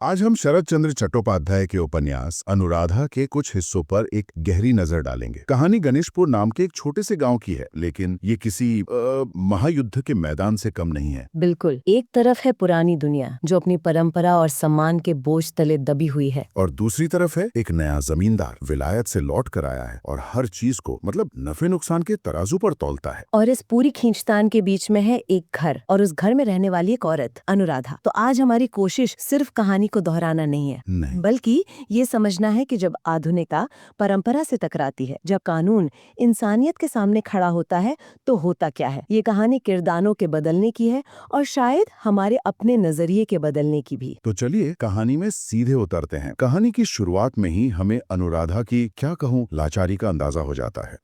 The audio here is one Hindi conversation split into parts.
आज हम शरद चंद्र चट्टोपाध्याय के उपन्यास अनुराधा के कुछ हिस्सों पर एक गहरी नजर डालेंगे। कहानी गणेशपुर नाम के एक छोटे से गांव की है, लेकिन ये किसी महायुद्ध के मैदान से कम नहीं है। बिल्कुल। एक तरफ है पुरानी दुनिया जो अपनी परंपरा और सम्मान के बोझ तले दबी हुई है, और दूसरी तरफ है एक नया जमींदार विलायत से लौट कर आया है और हर चीज को मतलब नफे नुकसान के तराजू पर तौलता है। और इस पूरी खींचतान के बीच में है एक घर और उस घर में रहने वाली एक औरत अनुराधा। तो आज हमारी कोशिश सिर्फ कहानी को दोहराना नहीं है, नहीं। बल्कि ये समझना है कि जब आधुनिकता परंपरा से टकराती है, जब कानून इंसानियत के सामने खड़ा होता है, तो होता क्या है। ये कहानी किरदारों के बदलने की है और शायद हमारे अपने नजरिए के बदलने की भी। तो चलिए कहानी में सीधे उतरते हैं। कहानी की शुरुआत में ही हमें अनुराधा की क्या कहूँ लाचारी का अंदाजा हो जाता है।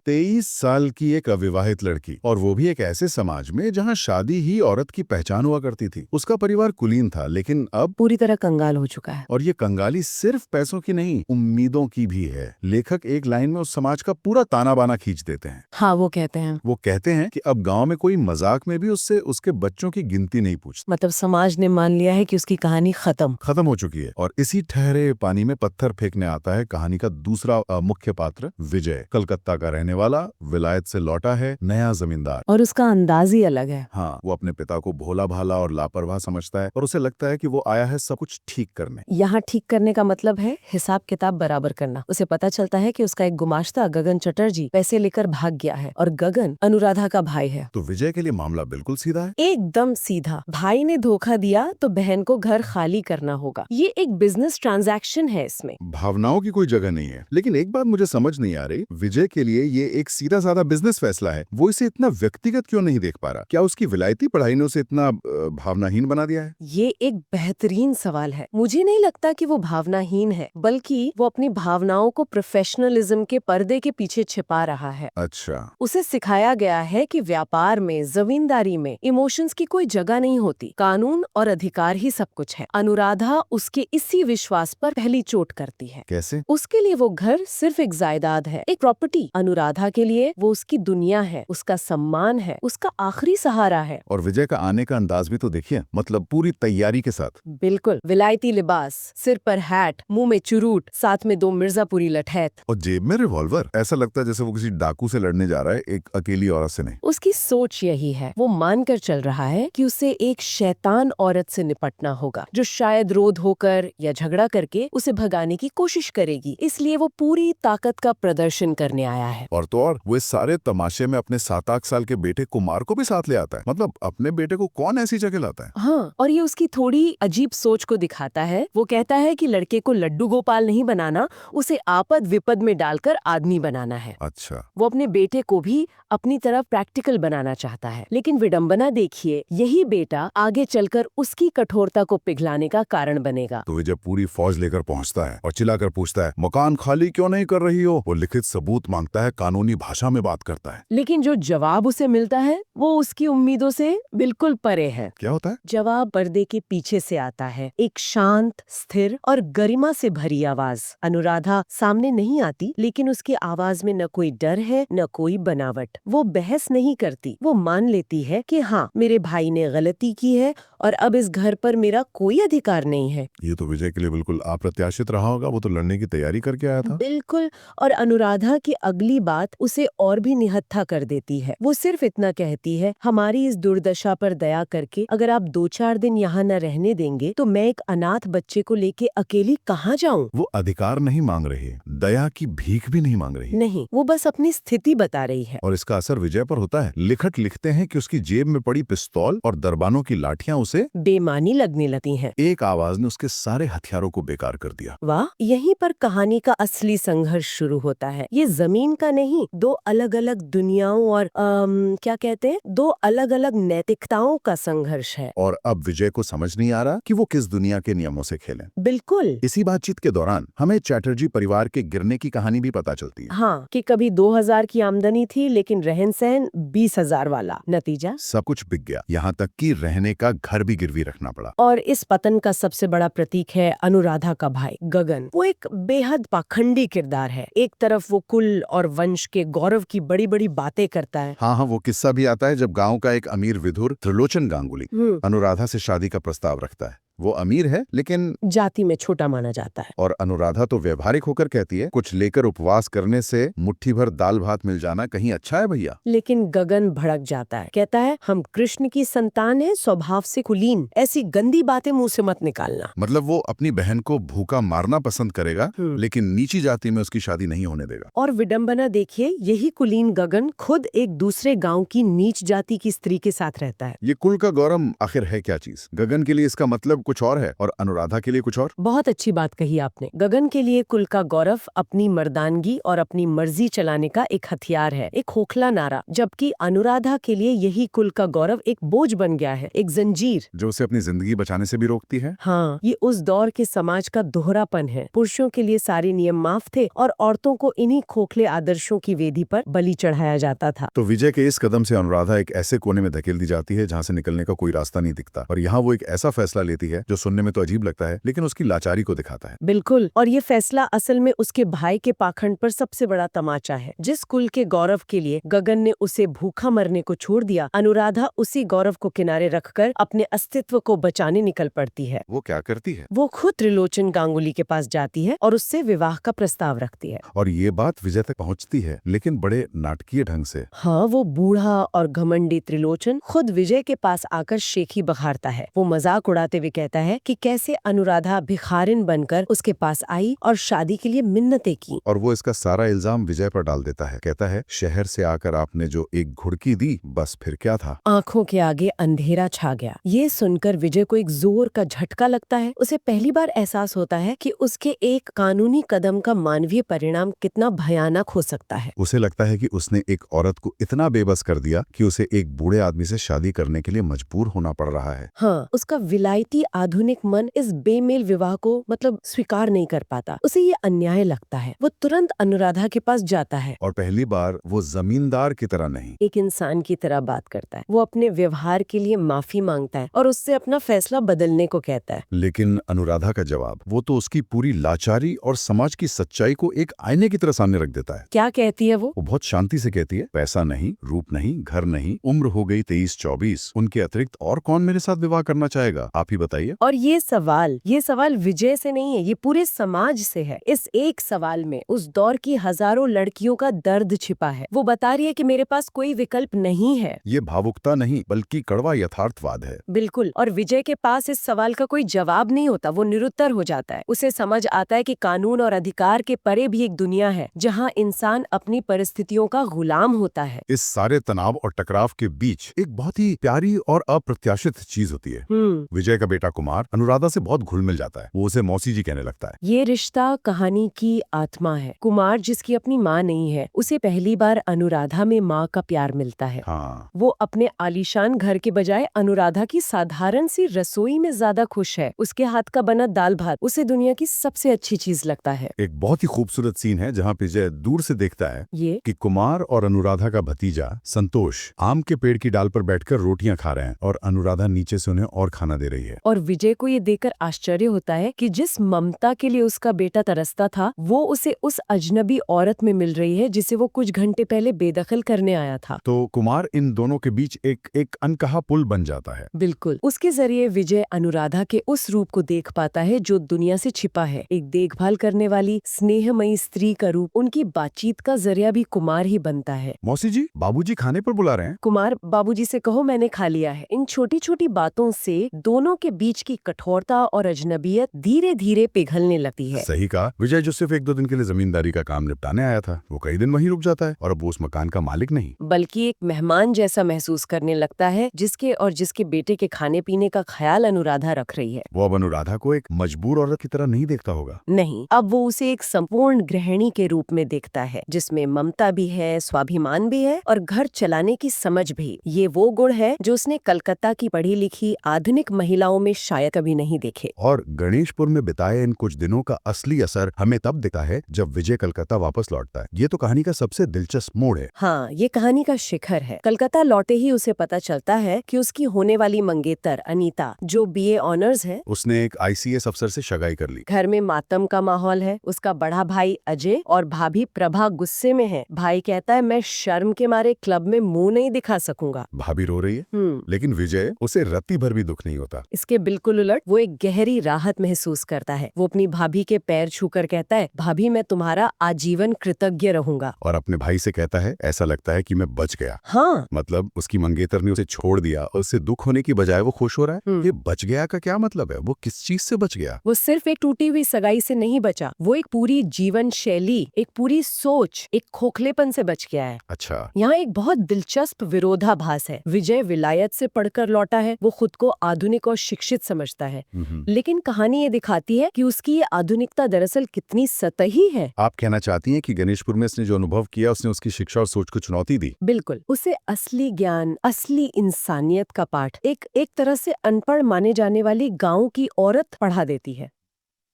23 साल की एक अविवाहित लड़की, और वो भी एक ऐसे समाज में जहाँ शादी ही औरत की पहचान हुआ करती थी। उसका परिवार कुलीन था, लेकिन अब पूरी तरह कंगाल हो चुका है। और ये कंगाली सिर्फ पैसों की नहीं, उम्मीदों की भी है। लेखक एक लाइन में उस समाज का पूरा ताना बाना खींच देते हैं। हाँ, वो कहते हैं कि अब गांव में कोई मजाक में भी उससे उसके बच्चों की गिनती नहीं पूछता। मतलब समाज ने मान लिया है कि उसकी कहानी खत्म हो चुकी है। और इसी ठहरे पानी में पत्थर फेंकने आता है कहानी का दूसरा मुख्य पात्र विजय। कलकत्ता का रहने वाला, विलायत से लौटा है, नया जमींदार। और उसका अंदाज ही अलग है। हाँ, वो अपने पिता को भोला भाला और लापरवाह समझता है और उसे लगता है कि वो आया है सब कुछ ठीक करने। यहाँ ठीक करने का मतलब है हिसाब किताब बराबर करना। उसे पता चलता है कि उसका एक गुमाश्ता गगन चटर्जी पैसे लेकर भाग गया है और गगन अनुराधा का भाई है। तो विजय के लिए मामला बिल्कुल सीधा है, एकदम सीधा। भाई ने धोखा दिया तो बहन को घर खाली करना होगा। ये एक बिजनेस ट्रांजैक्शन है, इसमें भावनाओं की कोई जगह नहीं है। लेकिन एक बात मुझे समझ नहीं आ रही, विजय के लिए ये एक सीधा साधा बिजनेस फैसला है, वो इसे इतना व्यक्तिगत क्यों नहीं देख पा रहा? क्या उसकी विलायती पढ़ाई ने उसे इतना भावनाहीन बना दिया है? ये एक बेहतरीन सवाल है। मुझे नहीं लगता कि वो भावनाहीन है, बल्कि वो अपनी भावनाओं को प्रोफेशनलिज्म के पर्दे के पीछे छिपा रहा है। अच्छा। उसे सिखाया गया है कि व्यापार में, जमींदारी में इमोशंस की कोई जगह नहीं होती, कानून और अधिकार ही सब कुछ है। अनुराधा उसके इसी विश्वास पर पहली चोट करती है। कैसे? उसके लिए वो घर सिर्फ एक जायदाद है, एक प्रॉपर्टी। अनुराधा के लिए वो उसकी दुनिया है, उसका सम्मान है, उसका आखिरी सहारा है। और विजय का आने का अंदाज भी तो देखिए, मतलब पूरी तैयारी के साथ। बिल्कुल, विलायती लिबास, सिर पर हैट, मुंह में चुरूट, साथ में 2 मिर्जापुरी लठैत और जेब में रिवॉल्वर। ऐसा लगता है जैसे वो किसी डाकू से लड़ने जा रहा है, एक अकेली औरत से नहीं। उसकी सोच यही है। वो मानकर चल रहा है कि उसे एक शैतान औरत से निपटना होगा, जो शायद रोध होकर या झगड़ा करके उसे भगाने की कोशिश करेगी। इसलिए वो पूरी ताकत का प्रदर्शन करने आया है। और तो और वो इस सारे तमाशे में अपने 7-8 साल के बेटे कुमार को भी साथ ले आता है। मतलब अपने बेटे को कौन ऐसी जगह लाता है? हाँ, और ये उसकी थोड़ी अजीब सोच को दिखाता है। वो कहता है कि लड़के को लड्डू गोपाल नहीं बनाना, उसे आपद विपद में डालकर आदमी बनाना है। अच्छा। वो अपने बेटे को भी अपनी तरफ प्रैक्टिकल बनाना चाहता है, लेकिन विडंबना देखिए, यही बेटा आगे चलकर उसकी कठोरता को पिघलाने का कारण बनेगा। तो विजय पूरी फौज लेकर पहुंचता है और चिल्लाकर पूछता है, मकान खाली क्यों नहीं कर रही हो? वो लिखित सबूत मांगता है, कानूनी भाषा में बात करता है। लेकिन जो जवाब उसे मिलता है वो उसकी उम्मीदों से बिल्कुल परे है। क्या होता है? जवाब पर्दे के पीछे से आता है, एक शांत, स्थिर और गरिमा से भरी आवाज। अनुराधा सामने नहीं आती, लेकिन उसकी आवाज में न कोई डर है, न कोई बनावट। वो बहस नहीं करती, वो मान लेती है कि हाँ, मेरे भाई ने गलती की है और अब इस घर पर मेरा कोई अधिकार नहीं है। ये तो विजय के लिए बिल्कुल अप्रत्याशित रहा होगा। वो तो लड़ने की तैयारी करके आया था। बिल्कुल। और अनुराधा की अगली बात उसे और भी निहत्था कर देती है। वो सिर्फ इतना कहती है, हमारी इस दुर्दशा पर दया करके अगर आप 2-4 दिन यहाँ न रहने देंगे तो मैं एक अनाथ बच्चे को लेके अकेली कहाँ जाऊँ? वो अधिकार नहीं मांग रही, दया की भीख भी नहीं मांग रही। नहीं, वो बस अपनी स्थिति बता रही है। और इसका असर विजय पर होता है। लेखक लिखते हैं कि उसकी जेब में पड़ी पिस्तौल और दरबानों की लाठियां उसे बेमानी लगने लगती हैं। एक आवाज ने उसके सारे हथियारों को बेकार कर दिया। वाह, यहीं पर कहानी का असली संघर्ष शुरू होता है। ये जमीन का नहीं, 2 अलग-अलग दुनियाओं और क्या कहते हैं, 2 अलग-अलग नैतिकताओं का संघर्ष है। और अब विजय को समझ नहीं आ रहा कि वो किस दुनिया के नियमों से खेले। बिल्कुल। इसी बातचीत के दौरान हमें चैटर्जी परिवार के गिरने की कहानी भी पता चलती है। हाँ, कि कभी 2000 की आमदनी थी, लेकिन रहन सहन 20,000 वाला। नतीजा सब कुछ बिक गया, यहाँ तक कि रहने का घर भी गिरवी रखना पड़ा। और इस पतन का सबसे बड़ा प्रतीक है अनुराधा का भाई गगन। वो एक बेहद पाखंडी किरदार है। एक तरफ वो कुल और वंश के गौरव की बड़ी बड़ी बातें करता है। हाँ, वो किस्सा भी आता है जब गांव का एक अमीर विधुर त्रिलोचन गांगुली अनुराधा से शादी का प्रस्ताव रखता है। वो अमीर है लेकिन जाति में छोटा माना जाता है। और अनुराधा तो व्यवहारिक होकर कहती है कुछ लेकर उपवास करने से मुट्ठी भर दाल भात मिल जाना कहीं अच्छा है भैया। लेकिन गगन भड़क जाता है, कहता है हम कृष्ण की संतान है, स्वभाव से कुलीन, ऐसी गंदी बातें मुंह से मत निकालना। मतलब वो अपनी बहन को भूखा मारना पसंद करेगा लेकिन नीची जाति में उसकी शादी नहीं होने देगा। और विडंबना देखिए, यही कुलीन गगन खुद एक दूसरे गांव की नीच जाति की स्त्री के साथ रहता है। ये कुल का गौरव आखिर है क्या चीज? गगन के लिए इसका मतलब कुछ और है और अनुराधा के लिए कुछ और। बहुत अच्छी बात कही आपने। गगन के लिए कुल का गौरव अपनी मर्दानगी और अपनी मर्जी चलाने का एक हथियार है, एक खोखला नारा, जबकि अनुराधा के लिए यही कुल का गौरव एक बोझ बन गया है, एक जंजीर जो उसे अपनी जिंदगी बचाने से भी रोकती है। हाँ, ये उस दौर के समाज का दोहरापन है। पुरुषों के लिए सारे नियम माफ थे और औरतों को इन्हीं खोखले आदर्शों की वेदी पर बलि चढ़ाया जाता था। तो विजय के इस कदम से अनुराधा एक ऐसे कोने में धकेल दी जाती है जहाँ से निकलने का कोई रास्ता नहीं दिखता, और यहाँ वो एक ऐसा फैसला लेती है जो सुनने में तो अजीब लगता है लेकिन उसकी लाचारी को दिखाता है। बिल्कुल, और ये फैसला असल में उसके भाई के पाखंड पर सबसे बड़ा तमाचा है। जिस कुल के गौरव के लिए गगन ने उसे भूखा मरने को छोड़ दिया, अनुराधा उसी गौरव को किनारे रखकर अपने अस्तित्व को बचाने निकल पड़ती है। वो क्या करती है? वो खुद त्रिलोचन गांगुली के पास जाती है और उससे विवाह का प्रस्ताव रखती है। और ये बात विजय तक पहुंचती है लेकिन बड़े नाटकीय ढंग से। हाँ, वो बूढ़ा और घमंडी त्रिलोचन खुद विजय के पास आकर शेखी बखारता है। वो मजाक उड़ाते हुए कहता है कि कैसे अनुराधा भिखारिन बनकर उसके पास आई और शादी के लिए मिन्नतें की। और वो इसका सारा इल्जाम विजय पर डाल देता है। कहता है शहर से आकर आपने जो एक घुड़की दी, बस फिर क्या था। आंखों के आगे अंधेरा छा गया। ये सुनकर विजय को एक जोर का झटका लगता है। उसे पहली बार एहसास होता है कि उसके एक कानूनी कदम का मानवीय परिणाम कितना भयानक हो सकता है। उसे लगता है कि उसने एक औरत को इतना बेबस कर दिया कि उसे एक बूढ़े आदमी से शादी करने के लिए मजबूर होना पड़ रहा है। हाँ, उसका विलायती आधुनिक मन इस बेमेल विवाह को स्वीकार नहीं कर पाता। उसे ये अन्याय लगता है। वो तुरंत अनुराधा के पास जाता है और पहली बार वो जमींदार की तरह नहीं, एक इंसान की तरह बात करता है। वो अपने व्यवहार के लिए माफी मांगता है और उससे अपना फैसला बदलने को कहता है। लेकिन अनुराधा का जवाब, वो तो उसकी पूरी लाचारी और समाज की सच्चाई को एक आईने की तरह सामने रख देता है। क्या कहती है वो? वो बहुत शांति से कहती है, पैसा नहीं, रूप नहीं, घर नहीं, उम्र हो गई 23-24, उनके अतिरिक्त और कौन मेरे साथ विवाह करना चाहेगा, आप ही बताइए। और ये सवाल विजय से नहीं है, ये पूरे समाज से है। इस एक सवाल में उस दौर की हजारों लड़कियों का दर्द छिपा है। वो बता रही है कि मेरे पास कोई विकल्प नहीं है। ये भावुकता नहीं बल्कि कड़वा यथार्थवाद है। बिल्कुल, और विजय के पास इस सवाल का कोई जवाब नहीं होता। वो निरुत्तर हो जाता है। उसे समझ आता है कि कानून और अधिकार के परे भी एक दुनिया है जहाँ इंसान अपनी परिस्थितियों का गुलाम होता है। इस सारे तनाव और टकराव के बीच एक बहुत ही प्यारी और अप्रत्याशित चीज होती है। विजय का बेटा कुमार अनुराधा से बहुत घुल मिल जाता है। वो उसे मौसी जी कहने लगता है। ये रिश्ता कहानी की आत्मा है। कुमार, जिसकी अपनी माँ नहीं है, उसे पहली बार अनुराधा में माँ का प्यार मिलता है। हाँ। वो अपने आलीशान घर के बजाय अनुराधा की साधारण सी रसोई में ज्यादा खुश है। उसके हाथ का बना दाल भात उसे दुनिया की सबसे अच्छी चीज लगता है। एक बहुत ही खूबसूरत सीन है जहाँ विजय दूर से देखता है ये कि कुमार और अनुराधा का भतीजा संतोष आम के पेड़ की डाल पर बैठकर रोटियां खा रहे हैं और अनुराधा नीचे से उन्हें और खाना दे रही है। और विजय को ये देखकर आश्चर्य होता है कि जिस ममता के लिए उसका बेटा तरसता था, वो उसे उस अजनबी औरत में मिल रही है जिसे वो कुछ घंटे पहले बेदखल करने आया था। तो कुमार इन दोनों के बीच एक अनकहा पुल बन जाता है। बिल्कुल, उसके जरिए विजय अनुराधा के उस रूप को देख पाता है जो दुनिया से छिपा है। एक देखभाल करने वाली स्नेहमयी स्त्री का रूप। उनकी बातचीत का जरिया भी कुमार ही बनता है। मौसी जी, बाबूजी खाने पर बुला रहे हैं। कुमार, बाबूजी से कहो मैंने खा लिया है। इन छोटी छोटी बातों से दोनों के बीच की कठोरता और अजनबियत धीरे धीरे पिघलने लगती है। सही कहा। विजय जो सिर्फ 1-2 दिन के लिए जमींदारी का काम निपटाने आया था, वो कई दिन वहीं रुक जाता है और अब वो उस मकान का मालिक नहीं बल्कि एक मेहमान जैसा महसूस करने लगता है जिसके बेटे के खाने पीने का ख्याल अनुराधा रख रही है। वो अब अनुराधा को एक मजबूर औरत की तरह नहीं देखता होगा। नहीं, अब वो उसे एक संपूर्ण गृहिणी के रूप में देखता है, जिसमें ममता भी है, स्वाभिमान भी है और घर चलाने की समझ भी। ये वो गुण है जो उसने कलकत्ता की पढ़ी लिखी आधुनिक महिलाओं में शायद कभी नहीं देखे। और गणेशपुर में बिताए इन कुछ दिनों का असली असर हमें तब दिखता है जब विजय कलकत्ता वापस लौटता है। ये तो कहानी का सबसे दिलचस्प मोड़ है। हाँ, ये कहानी का शिखर है। कलकत्ता लौटे ही उसे पता चलता है कि उसकी होने वाली मंगेतर अनीता, जो BA ऑनर्स है, उसने एक ICS अफसर से सगाई कर ली। घर में मातम का माहौल है। उसका बड़ा भाई अजय और भाभी प्रभा गुस्से में है। भाई कहता है मैं शर्म के मारे क्लब में मुंह नहीं दिखा सकूंगा। भाभी रो रही है लेकिन विजय उसे रत्ती भर भी दुख नहीं होता। इसके बिल्कुल उलट, वो एक गहरी राहत महसूस करता है। वो अपनी भाभी के पैर छूकर कहता है, भाभी मैं तुम्हारा आजीवन कृतज्ञ रहूंगा। और अपने भाई से कहता है, ऐसा लगता है कि मैं बच गया। हाँ। मतलब उसकी मंगेतर ने उसे छोड़ दिया और उससे दुख होने की बजाय वो खुश हो रहा है। ये बच गया का क्या मतलब है? वो किस चीज से बच गया? वो सिर्फ एक टूटी हुई सगाई से नहीं बचा, वो एक पूरी जीवन शैली, एक पूरी सोच, एक खोखलेपन से बच गया है। अच्छा। यहाँ एक बहुत दिलचस्प विरोधाभास है। विजय विलायत से पढ़कर लौटा है, वो खुद को आधुनिक और शिक्षित समझता है, लेकिन कहानी ये दिखाती है कि उसकी ये आधुनिकता दरअसल कितनी सतही है। आप कहना चाहती हैं कि गणेशपुर में उसने जो अनुभव किया उसने उसकी शिक्षा और सोच को चुनौती दी? बिल्कुल, उसे असली ज्ञान, असली इंसानियत का पाठ एक तरह से अनपढ़ माने जाने वाली गांव की औरत पढ़ा देती है।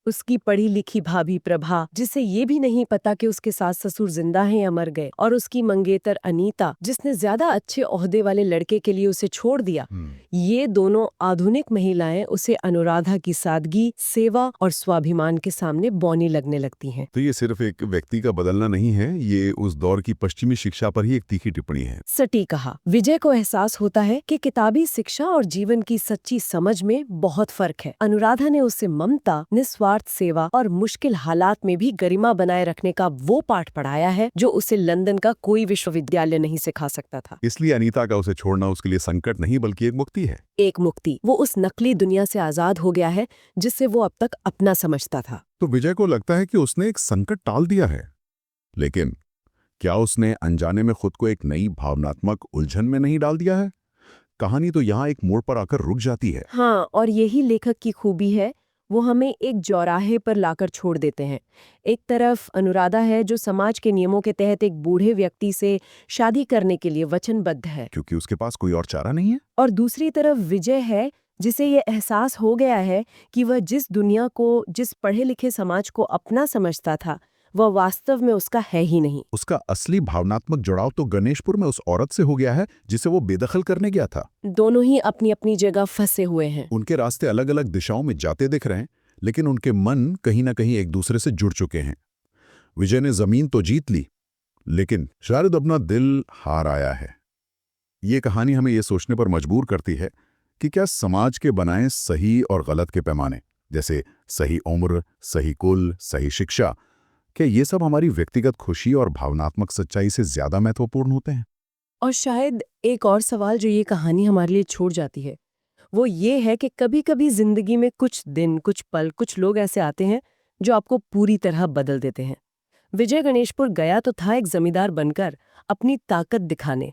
उसकी पढ़ी लिखी भाभी प्रभा, जिसे ये भी नहीं पता कि उसके सास ससुर जिंदा हैं या मर गए, और उसकी मंगेतर अनीता, जिसने ज्यादा अच्छे ओहदे वाले लड़के के लिए उसे छोड़ दिया, ये दोनों आधुनिक महिलाएं उसे अनुराधा की सादगी, सेवा और स्वाभिमान के सामने बौनी लगने लगती हैं। तो ये सिर्फ एक व्यक्ति का बदलना नहीं है, ये उस दौर की पश्चिमी शिक्षा पर ही एक तीखी टिप्पणी है। सटी कहा। विजय को एहसास होता है कि किताबी शिक्षा और जीवन की सच्ची समझ में बहुत फर्क है। अनुराधा ने उसे ममता, निस्वार्थ सेवा और मुश्किल हालात में भी गरिमा बनाए रखने का वो पाठ पढ़ाया है जो उसे लंदन का कोई विश्वविद्यालय नहीं सिखा सकता था। इसलिए अनीता का उसे छोड़ना उसके लिए संकट नहीं बल्कि एक मुक्ति है। एक मुक्ति। वो उस नकली दुनिया से आजाद हो गया है जिससे वो अब तक अपना समझता था। तो विजय को लगता है कि उसने एक संकट टाल दिया है, लेकिन क्या उसने अनजाने में खुद को एक नई भावनात्मक उलझन में नहीं डाल दिया है? कहानी तो यहाँ एक मोड़ पर आकर रुक जाती है। हाँ, और यही लेखक की खूबी है। वो हमें एक चौराहे पर लाकर छोड़ देते हैं। एक तरफ अनुराधा है जो समाज के नियमों के तहत एक बूढ़े व्यक्ति से शादी करने के लिए वचनबद्ध है, क्योंकि उसके पास कोई और चारा नहीं है। और दूसरी तरफ विजय है जिसे ये एहसास हो गया है कि वह जिस दुनिया को, जिस पढ़े लिखे समाज को अपना समझता था, वह वास्तव में उसका है ही नहीं। उसका असली भावनात्मक जुड़ाव तो गणेशपुर में उस औरत से हो गया है जिसे वो बेदखल करने गया था। दोनों ही अपनी अपनी जगह फंसे हुए हैं। उनके रास्ते अलग अलग दिशाओं में जाते दिख रहे हैं, लेकिन उनके मन कहीं ना कहीं एक दूसरे से जुड़ चुके हैं। विजय ने जमीन तो जीत ली, लेकिन शायद अपना दिल हार आया है। ये कहानी हमें ये सोचने पर मजबूर करती है कि क्या समाज के बनाए सही और गलत के पैमाने, जैसे सही उम्र, सही कुल, सही शिक्षा, क्या ये सब हमारी व्यक्तिगत खुशी और भावनात्मक सच्चाई से ज्यादा महत्वपूर्ण होते हैं? और शायद एक और सवाल जो ये कहानी हमारे लिए छोड़ जाती है, वो ये है कि कभी-कभी जिंदगी में कुछ दिन, कुछ पल, कुछ लोग ऐसे आते हैं जो आपको पूरी तरह बदल देते हैं। विजय गणेशपुर गया तो था एक जमींदार बनकर, अपनी ताकत दिखाने,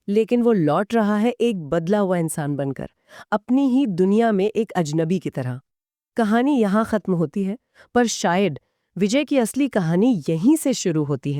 लेकिन वो लौट रहा है एक बदला हुआ इंसान बनकर, अपनी ही दुनिया में एक अजनबी की तरह। कहानी यहाँ खत्म होती है, पर शायद विजय की असली कहानी यहीं से शुरू होती है।